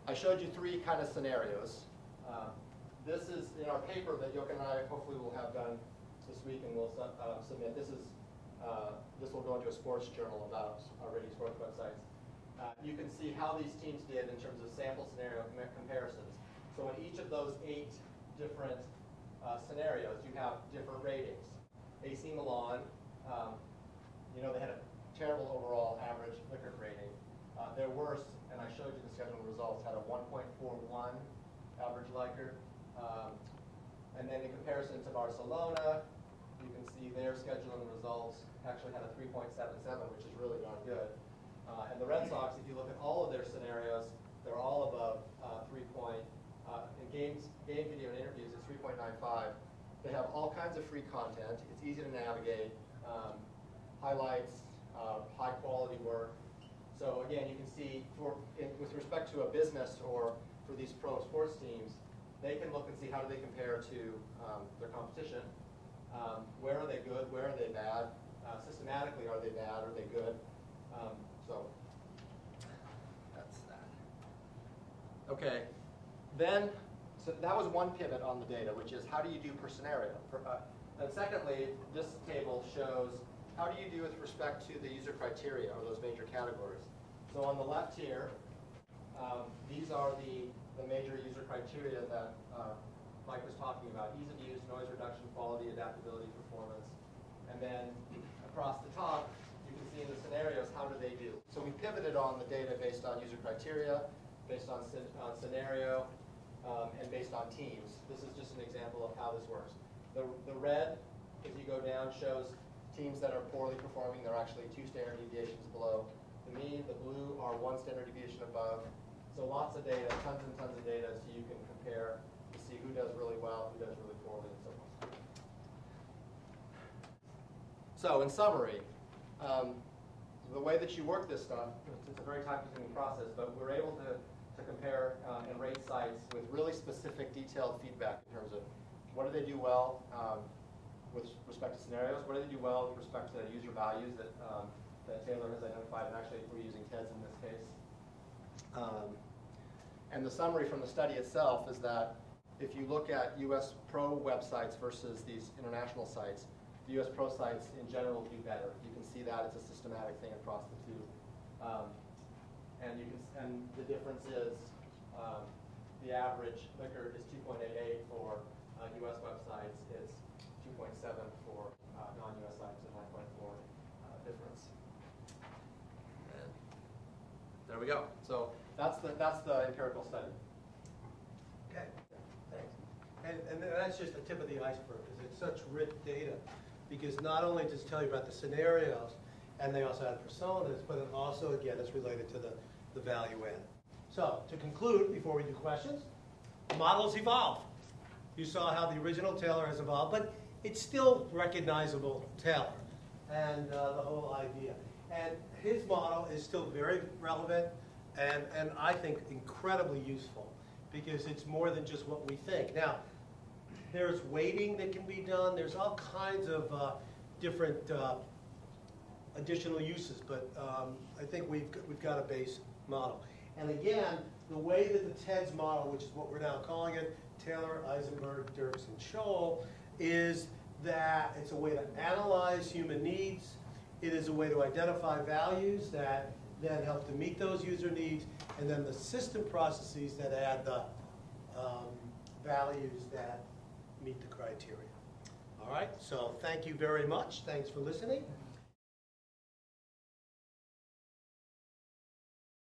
I showed you three kind of scenarios. This is in our paper that Jochen and I hopefully will have done this week and we'll submit. This will go into a sports journal about our rating sports websites. You can see how these teams did in terms of sample scenario comparisons. So in each of those 8 different scenarios, you have different ratings. AC Milan, they had a terrible overall average Likert rating. Their worst, and I showed you the scheduling results, had a 1.41 average Likert. And then in comparison to Barcelona, you can see their scheduling results actually had a 3.77, which is really darn good. And the Red Sox, if you look at all of their scenarios, they're all above 3 point. In game video and interviews, it's 3.95. They have all kinds of free content. It's easy to navigate. Highlights, high quality work. So again, you can see with respect to a business or for these pro sports teams, they can look and see how do they compare to their competition. Where are they good? Where are they bad? Systematically, are they bad? Are they good? So that's that. Okay. Then, so that was one pivot on the data, which is how do you do per scenario? And secondly, this table shows how do you do with respect to the user criteria or those major categories. So on the left here, these are the major user criteria that Mike was talking about: ease of use, noise reduction, quality, adaptability, performance. And then across the top, you can see in the scenarios, how do they do? So we pivoted on the data based on user criteria, based on scenario, and based on teams. This is just an example of how this works. The red, as you go down, shows teams that are poorly performing. They're actually 2 standard deviations below the mean. The blue are 1 standard deviation above. So lots of data, tons and tons of data, so you can compare to see who does really well, who does really poorly, and so on. So in summary, the way that you work this stuff, it's a very time-consuming process, but we're able to compare and rate sites with really specific, detailed feedback in terms of what do they do well with respect to scenarios, what do they do well with respect to user values that Taylor has identified, and actually we're using TEDS in this case. And the summary from the study itself is that if you look at US pro websites versus these international sites, the US pro sites in general do better. You can see that it's a systematic thing across the two. And the difference is the average Likert is 2.88 for US websites. It's 2.7 for non-US sites, and 9.4 difference. And there we go. So that's the empirical study. Okay, thanks. And that's just the tip of the iceberg, because it's such rich data. Because not only does it tell you about the scenarios, and they also have personas, but it also, again, is related to the value add. So, to conclude, before we do questions, models evolve. You saw how the original Taylor has evolved, but it's still recognizable Taylor and the whole idea. And his model is still very relevant and I think incredibly useful, because it's more than just what we think. Now, there's weighting that can be done. There's all kinds of different additional uses, but I think we've got a base model. And again, the way that the TEDS model, which is what we're now calling it, Taylor, Eisenberg, Dirks, and Scholl, is that it's a way to analyze human needs. It is a way to identify values that then help to meet those user needs, and then the system processes that add the values that meet the criteria. All right, so thank you very much. Thanks for listening.